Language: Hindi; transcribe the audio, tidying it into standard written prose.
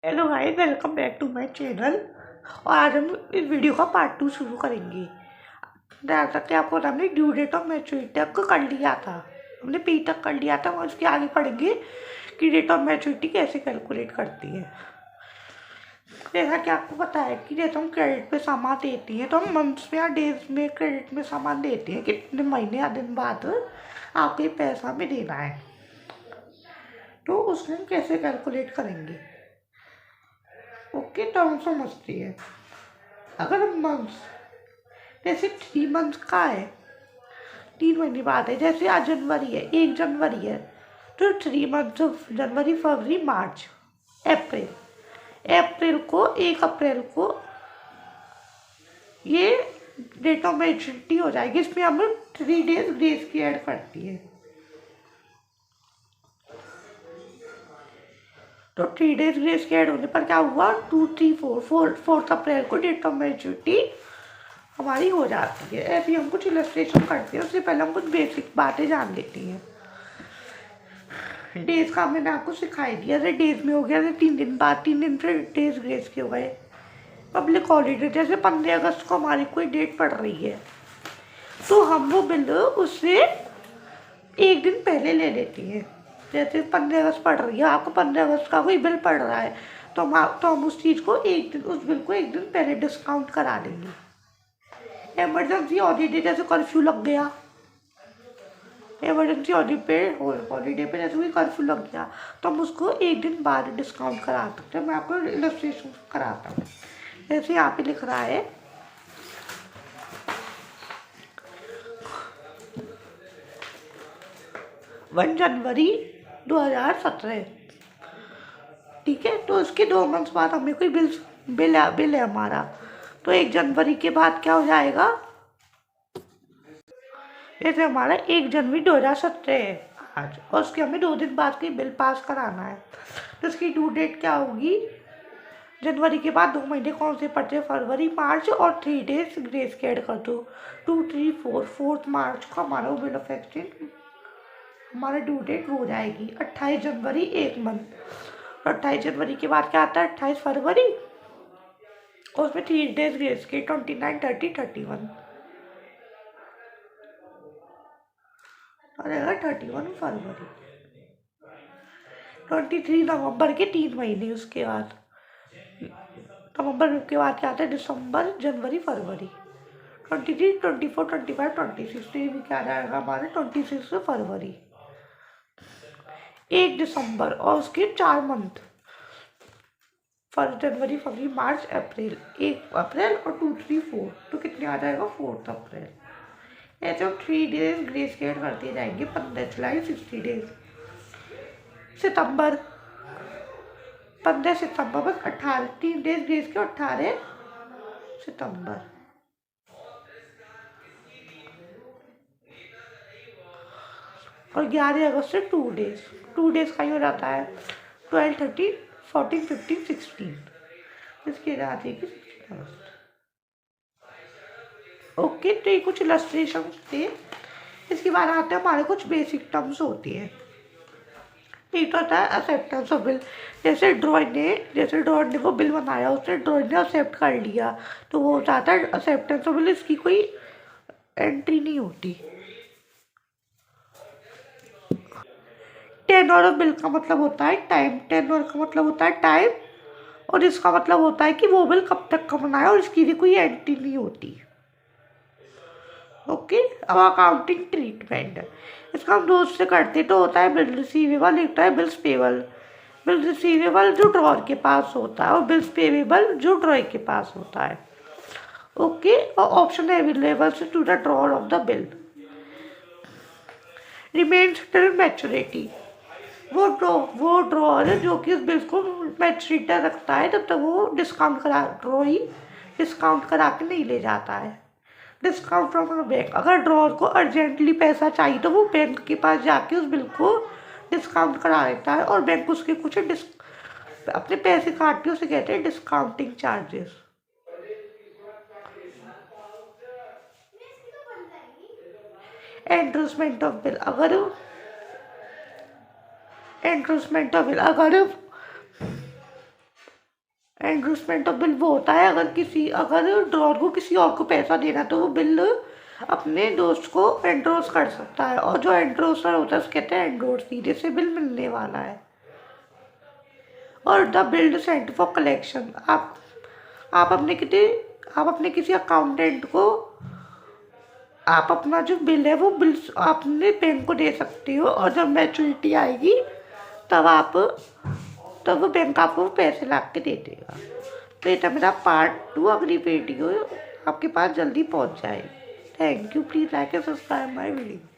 Hello guys, welcome back to my channel. और आज हम इस वीडियो का पार्ट 2 शुरू करेंगे। जैसा कि आपको हमने ड्यू डेट ऑफ मैच्योरिटी तक कर लिया था, हमने पी तक कर लिया था। और उसके आगे पढ़ेंगे कि डेट ऑफ मैच्योरिटी कैसे कैलकुलेट करती है। जैसा कि आपको पता है कि जैसे हम क्रेडिट पे सामान देती हैं तो हम मंथ्स में या डेज में क्रेडिट में सामान देते हैं, कितने महीने या दिन बाद आपको ये पैसा हमें देना है। तो उसमें हम कैसे कैलकुलेट करेंगे, ओके। तो हम समझते हैं, अगर हम मंथ्स जैसे 3 मंथ्स का है, 3 महीने बाद है। जैसे आज जनवरी है, 1 जनवरी है, तो 3 मंथ्स ऑफ जनवरी, फरवरी, मार्च, अप्रैल। अप्रैल को 1 अप्रैल को ये डेट ऑफ मैच्योरिटी हो जाएगी। इसमें हम 3 डेज ग्रेस की ऐड करती है। तो 3 डेज ग्रेस के ऐड होने पर क्या हुआ, 4th अप्रैल को डेट ऑफ मैच्योरिटी हमारी हो जाती है। ऐसे ही हम कुछ इलस्ट्रेशन करते हैं। उससे पहले हम कुछ बेसिक बातें जान लेती हैं। डेज का मैंने आपको सिखाई दिया। जैसे डेज में हो गया, जैसे 3 दिन बाद, 3 दिन फिर डेज ग्रेस के हो गए। पब्लिक हॉलीडे जैसे 15 अगस्त को हमारी कोई डेट पड़ रही है तो हम वो बिल उससे 1 दिन पहले ले लेती हैं। जैसे 15 अगस्त पड़ रही है, आपको 15 अगस्त का कोई बिल पड़ रहा है तो हम उस चीज़ को 1 दिन, उस बिल को 1 दिन पहले डिस्काउंट करा देंगे। इमरजेंसी हॉलीडे जैसे कर्फ्यू लग गया, इमरजेंसी हॉलीडे पे जैसे कोई कर्फ्यू लग गया तो हम उसको 1 दिन बाद डिस्काउंट करा सकते हैं। मैं आपको इलस्ट्रेशन कराता हूँ। जैसे यहाँ पे लिख रहा है 1 जनवरी 2017, ठीक है। तो उसके 2 मंथ्स बाद हमें कोई बिल है हमारा, तो 1 जनवरी के बाद क्या हो जाएगा, जैसे हमारा 1 जनवरी 2017 है आज, और उसके हमें 2 दिन बाद कोई बिल पास कराना है तो उसकी ड्यू डेट क्या होगी। जनवरी के बाद 2 महीने कौन से पड़ते हैं, फरवरी, मार्च, और 3 डेज ग्रेस के ऐड कर दो। 2, 3, 4 मार्च को हमारा वो बिल ऑफ एक्सचेंज, हमारा ड्यू डेट हो जाएगी। 28 जनवरी 1 मंथ, तो 28 जनवरी के बाद क्या आता है, 28 फरवरी, और उसमें 3 डेज ग्रेस के, 29, 30, 31, और 31 फरवरी। 23 नवंबर के 3 महीने, उसके बाद नवंबर के बाद क्या आता है, दिसंबर, जनवरी, फरवरी। 23, 24, 25, 26, ये भी क्या जाएगा हमारे 26 फरवरी। 1 दिसंबर और उसके 4 मंथ, जनवरी, फरवरी, मार्च, अप्रैल। 1 अप्रैल और 2, 3, 4, तो कितने आ जाएगा, 4th अप्रैल। ऐसे हम 3 डेज ग्रेस केयर करते जाएंगे। 15 जुलाई, 60 डेज। सितंबर, 15 सितंबर, बस 18, 3 डेज ग्रेस के, 18 सितंबर। और 11 अगस्त से 2 डेज, 2 डेज का ही हो जाता है। 12, 13, 14, 15, 16, इसके बाद है कि 16 अगस्त। ओके, तो ये कुछ इलस्ट्रेशन थे। इसके बाद आते हैं हमारे कुछ बेसिक टर्म्स होती हैं। एक तो होता है एक्सेप्टेंस ऑफ बिल। जैसे ड्रॉइंग ने वो बिल बनाया, उसने ड्रॉइंग ने एक्सेप्ट कर लिया, तो वो हो जाता है एक्सेप्टेंस ऑफ बिल। इसकी कोई एंट्री नहीं होती। टेन्योर ऑफ बिल का मतलब होता है टाइम, टेन्योर का मतलब होता है टाइम, और इसका मतलब होता है कि वो बिल कब तक का बनाया, और इसकी भी कोई एंट्री नहीं होती। ओके। अब अकाउंटिंग ट्रीटमेंट, इसका हम दो से करते तो होता है बिल रिसीवेबल, एक होता है बिल्स पेबल। बिल रिसीवेबल जो ड्रॉअर के पास होता है, और बिल्स पेबल जो ड्रॉअर के पास होता है। ओके। और option available to the drawer of the bill remains till maturity. वो ड्रॉअर है जो कि उस बिल को मैच्योरिटी रखता है, तब तक वो डिस्काउंट करा के नहीं ले जाता है। डिस्काउंट फ्रॉम बैंक, अगर ड्रॉअर को अर्जेंटली पैसा चाहिए तो वो बैंक के पास जाके उस बिल को डिस्काउंट करा देता है, और बैंक उसके कुछ अपने पैसे काट के उसे कहते हैं डिस्काउंटिंग चार्जेस। एंट्रोसमेंट ऑफ बिल, अगर एंडोर्समेंट ऑफ बिल वो होता है अगर ड्रॉर को किसी और को पैसा देना तो वो बिल अपने दोस्त को एंडोर्स कर सकता है, और जो एंडोर्सर होता है उसको कहते हैं एंडोर्स, सीधे से बिल मिलने वाला है। और the build sent for collection, आप अपने किसी अकाउंटेंट को आप अपना जो बिल है वो बिल अपने बैंक को दे सकते हो, और जब मैच्योरिटी आएगी तब वो बैंक आपको पैसे ला के दे देगा। तो ये था मेरा पार्ट 2। अगली वीडियो आपके पास जल्दी पहुंच जाए। Thank you. Please like and subscribe my video.